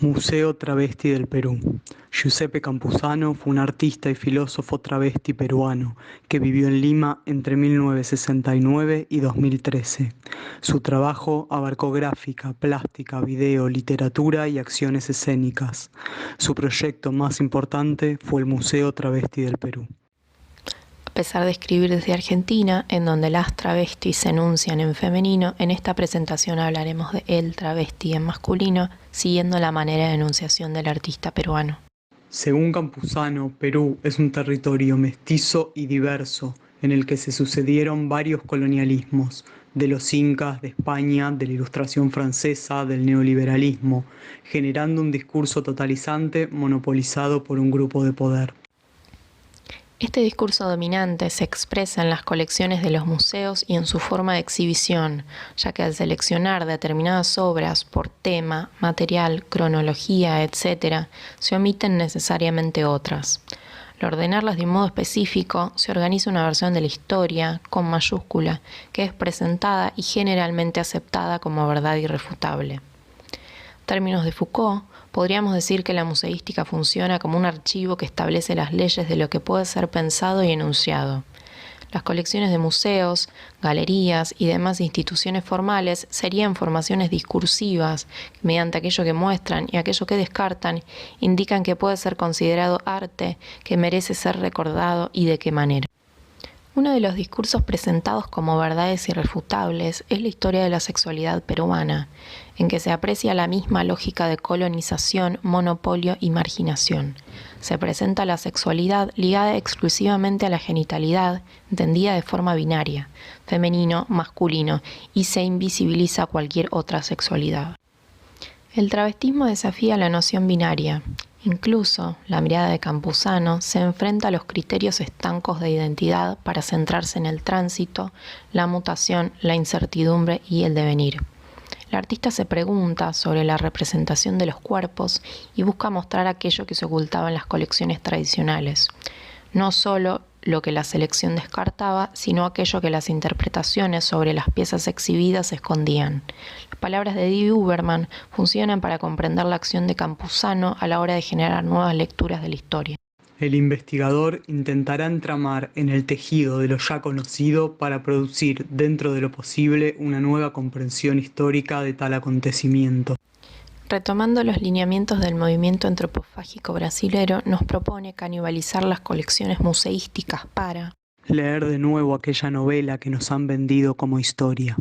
Museo Travesti del Perú. Giuseppe Campuzano fue un artista y filósofo travesti peruano que vivió en Lima entre 1969 y 2013. Su trabajo abarcó gráfica, plástica, video, literatura y acciones escénicas. Su proyecto más importante fue el Museo Travesti del Perú. A pesar de escribir desde Argentina, en donde las travestis se enuncian en femenino, en esta presentación hablaremos de el travesti en masculino, siguiendo la manera de enunciación del artista peruano. Según Campuzano, Perú es un territorio mestizo y diverso, en el que se sucedieron varios colonialismos, de los incas, de España, de la Ilustración francesa, del neoliberalismo, generando un discurso totalizante monopolizado por un grupo de poder. Este discurso dominante se expresa en las colecciones de los museos y en su forma de exhibición, ya que al seleccionar determinadas obras por tema, material, cronología, etc., se omiten necesariamente otras. Al ordenarlas de un modo específico, se organiza una versión de la historia, con mayúscula, que es presentada y generalmente aceptada como verdad irrefutable. En términos de Foucault, podríamos decir que la museística funciona como un archivo que establece las leyes de lo que puede ser pensado y enunciado. Las colecciones de museos, galerías y demás instituciones formales serían formaciones discursivas que, mediante aquello que muestran y aquello que descartan, indican que puede ser considerado arte, que merece ser recordado y de qué manera. Uno de los discursos presentados como verdades irrefutables es la historia de la sexualidad peruana, en que se aprecia la misma lógica de colonización, monopolio y marginación. Se presenta la sexualidad ligada exclusivamente a la genitalidad, entendida de forma binaria, femenino, masculino, y se invisibiliza cualquier otra sexualidad. El travestismo desafía la noción binaria. Incluso, la mirada de Campuzano se enfrenta a los criterios estancos de identidad para centrarse en el tránsito, la mutación, la incertidumbre y el devenir. El artista se pregunta sobre la representación de los cuerpos y busca mostrar aquello que se ocultaba en las colecciones tradicionales. No solo lo que la selección descartaba, sino aquello que las interpretaciones sobre las piezas exhibidas escondían. Las palabras de Dee Huberman funcionan para comprender la acción de Campuzano a la hora de generar nuevas lecturas de la historia. El investigador intentará entramar en el tejido de lo ya conocido para producir, dentro de lo posible, una nueva comprensión histórica de tal acontecimiento. Retomando los lineamientos del movimiento antropofágico brasilero, nos propone canibalizar las colecciones museísticas para leer de nuevo aquella novela que nos han vendido como historia.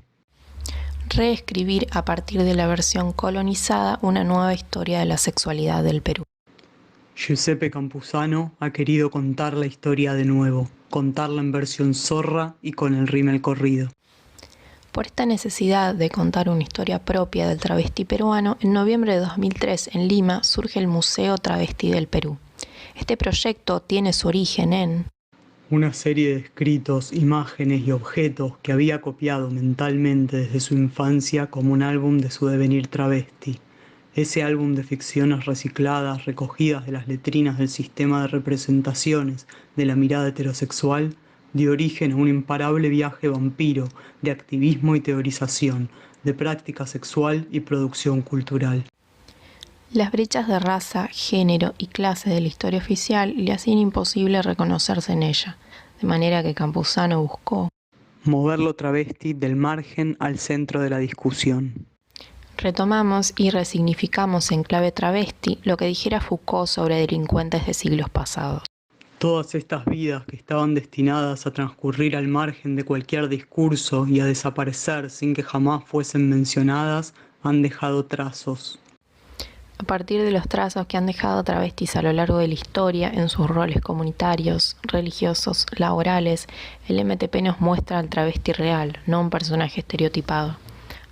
Reescribir a partir de la versión colonizada una nueva historia de la sexualidad del Perú. Giuseppe Campuzano ha querido contar la historia de nuevo, contarla en versión zorra y con el rímel corrido. Por esta necesidad de contar una historia propia del travesti peruano, en noviembre de 2003 en Lima surge el Museo Travesti del Perú. Este proyecto tiene su origen en una serie de escritos, imágenes y objetos que había copiado mentalmente desde su infancia como un álbum de su devenir travesti. Ese álbum de ficciones recicladas, recogidas de las letrinas del sistema de representaciones de la mirada heterosexual, dio origen a un imparable viaje vampiro de activismo y teorización, de práctica sexual y producción cultural. Las brechas de raza, género y clase de la historia oficial le hacían imposible reconocerse en ella, de manera que Campuzano buscó mover lo travesti del margen al centro de la discusión. Retomamos y resignificamos en clave travesti lo que dijera Foucault sobre delincuentes de siglos pasados. Todas estas vidas que estaban destinadas a transcurrir al margen de cualquier discurso y a desaparecer sin que jamás fuesen mencionadas, han dejado trazos. A partir de los trazos que han dejado travestis a lo largo de la historia en sus roles comunitarios, religiosos, laborales, el MTP nos muestra al travesti real, no un personaje estereotipado.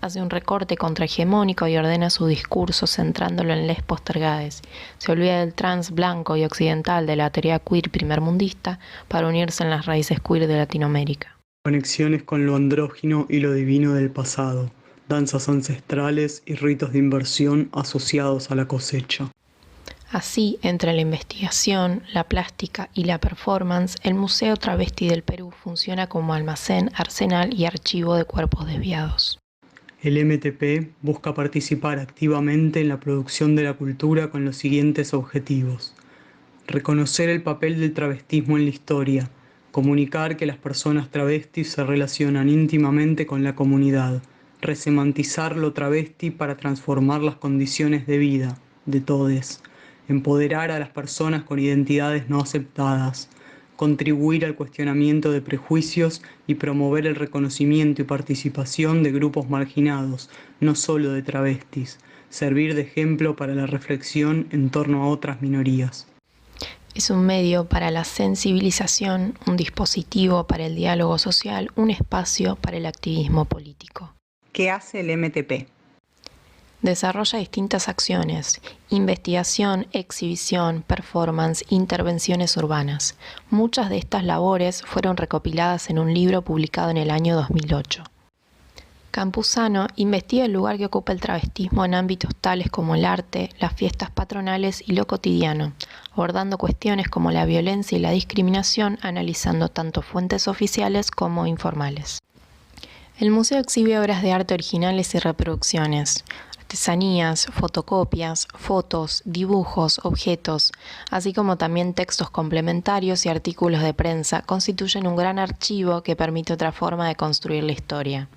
Hace un recorte contrahegemónico y ordena su discurso centrándolo en les postergades. Se olvida del trans blanco y occidental de la teoría queer primermundista para unirse en las raíces queer de Latinoamérica. Conexiones con lo andrógino y lo divino del pasado, danzas ancestrales y ritos de inversión asociados a la cosecha. Así, entre la investigación, la plástica y la performance, el Museo Travesti del Perú funciona como almacén, arsenal y archivo de cuerpos desviados. El MTP busca participar activamente en la producción de la cultura con los siguientes objetivos: reconocer el papel del travestismo en la historia, comunicar que las personas travestis se relacionan íntimamente con la comunidad, resemantizar lo travesti para transformar las condiciones de vida de todes, empoderar a las personas con identidades no aceptadas, contribuir al cuestionamiento de prejuicios y promover el reconocimiento y participación de grupos marginados, no solo de travestis, servir de ejemplo para la reflexión en torno a otras minorías. Es un medio para la sensibilización, un dispositivo para el diálogo social, un espacio para el activismo político. ¿Qué hace el MTP? Desarrolla distintas acciones: investigación, exhibición, performance, intervenciones urbanas. Muchas de estas labores fueron recopiladas en un libro publicado en el año 2008. Campuzano investiga el lugar que ocupa el travestismo en ámbitos tales como el arte, las fiestas patronales y lo cotidiano, abordando cuestiones como la violencia y la discriminación, analizando tanto fuentes oficiales como informales. El museo exhibe obras de arte originales y reproducciones, artesanías, fotocopias, fotos, dibujos, objetos, así como también textos complementarios y artículos de prensa, constituyen un gran archivo que permite otra forma de construir la historia.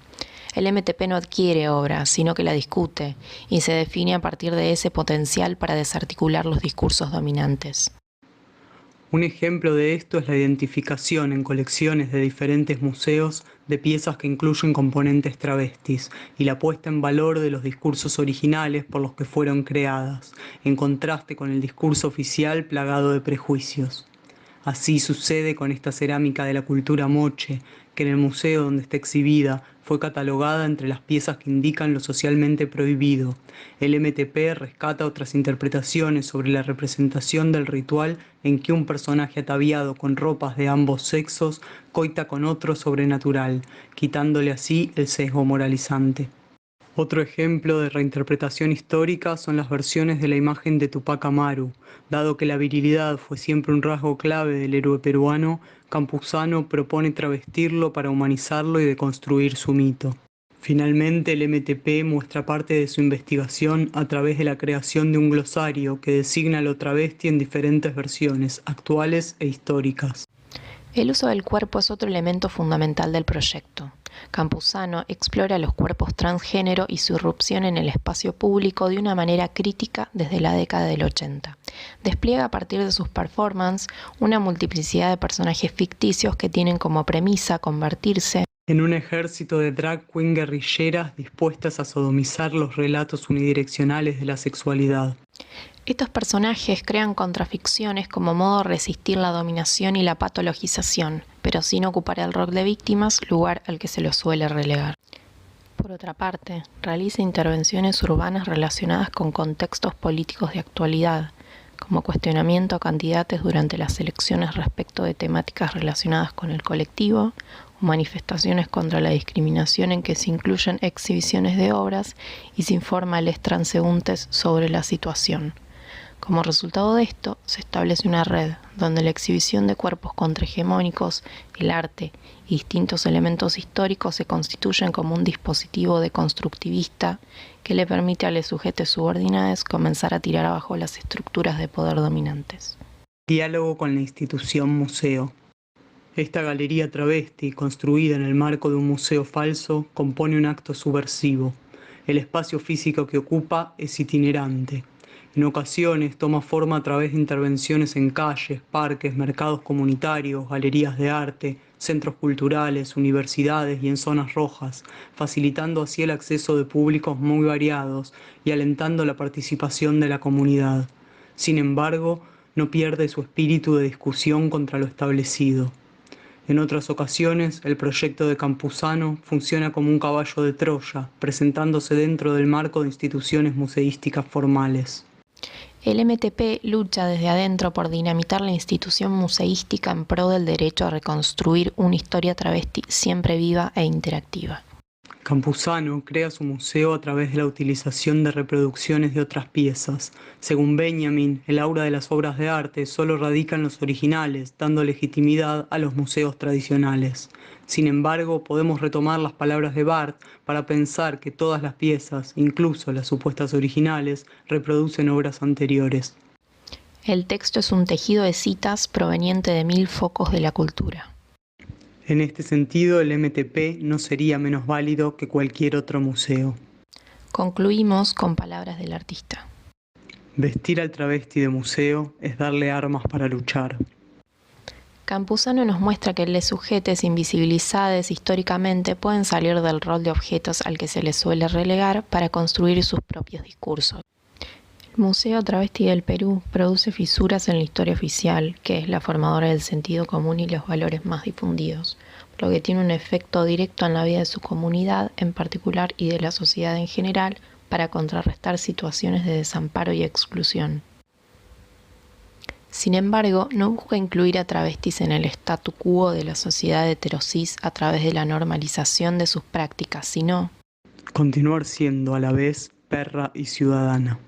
El MTP no adquiere obra, sino que la discute, y se define a partir de ese potencial para desarticular los discursos dominantes. Un ejemplo de esto es la identificación en colecciones de diferentes museos de piezas que incluyen componentes travestis y la puesta en valor de los discursos originales por los que fueron creadas, en contraste con el discurso oficial plagado de prejuicios. Así sucede con esta cerámica de la cultura moche, que en el museo donde está exhibida fue catalogada entre las piezas que indican lo socialmente prohibido. El MTP rescata otras interpretaciones sobre la representación del ritual en que un personaje ataviado con ropas de ambos sexos coita con otro sobrenatural, quitándole así el sesgo moralizante. Otro ejemplo de reinterpretación histórica son las versiones de la imagen de Tupac Amaru. Dado que la virilidad fue siempre un rasgo clave del héroe peruano, Campuzano propone travestirlo para humanizarlo y deconstruir su mito. Finalmente, el MTP muestra parte de su investigación a través de la creación de un glosario que designa lo travesti en diferentes versiones, actuales e históricas. El uso del cuerpo es otro elemento fundamental del proyecto. Campuzano explora los cuerpos transgénero y su irrupción en el espacio público de una manera crítica desde la década del 80. Despliega a partir de sus performances una multiplicidad de personajes ficticios que tienen como premisa convertirse en un ejército de drag queen guerrilleras dispuestas a sodomizar los relatos unidireccionales de la sexualidad. Estos personajes crean contraficciones como modo de resistir la dominación y la patologización, pero sin ocupar el rol de víctimas, lugar al que se los suele relegar. Por otra parte, realiza intervenciones urbanas relacionadas con contextos políticos de actualidad, como cuestionamiento a candidatos durante las elecciones respecto de temáticas relacionadas con el colectivo, o manifestaciones contra la discriminación en que se incluyen exhibiciones de obras y se informa a los transeúntes sobre la situación. Como resultado de esto, se establece una red donde la exhibición de cuerpos contrahegemónicos, el arte y distintos elementos históricos se constituyen como un dispositivo deconstructivista que le permite a los sujetos subordinados comenzar a tirar abajo las estructuras de poder dominantes. Diálogo con la institución museo. Esta galería travesti, construida en el marco de un museo falso, compone un acto subversivo. El espacio físico que ocupa es itinerante. En ocasiones toma forma a través de intervenciones en calles, parques, mercados comunitarios, galerías de arte, centros culturales, universidades y en zonas rojas, facilitando así el acceso de públicos muy variados y alentando la participación de la comunidad. Sin embargo, no pierde su espíritu de discusión contra lo establecido. En otras ocasiones, el proyecto de Campuzano funciona como un caballo de Troya, presentándose dentro del marco de instituciones museísticas formales. El MTP lucha desde adentro por dinamitar la institución museística en pro del derecho a reconstruir una historia travesti siempre viva e interactiva. Campuzano crea su museo a través de la utilización de reproducciones de otras piezas. Según Benjamin, el aura de las obras de arte solo radica en los originales, dando legitimidad a los museos tradicionales. Sin embargo, podemos retomar las palabras de Barth para pensar que todas las piezas, incluso las supuestas originales, reproducen obras anteriores. El texto es un tejido de citas proveniente de 1000 focos de la cultura. En este sentido, el MTP no sería menos válido que cualquier otro museo. Concluimos con palabras del artista. Vestir al travesti de museo es darle armas para luchar. Campuzano nos muestra que los sujetos invisibilizados históricamente pueden salir del rol de objetos al que se les suele relegar para construir sus propios discursos. El Museo Travesti del Perú produce fisuras en la historia oficial, que es la formadora del sentido común y los valores más difundidos, por lo que tiene un efecto directo en la vida de su comunidad en particular y de la sociedad en general para contrarrestar situaciones de desamparo y exclusión. Sin embargo, no busca incluir a travestis en el statu quo de la sociedad heterosis a través de la normalización de sus prácticas, sino continuar siendo a la vez perra y ciudadana.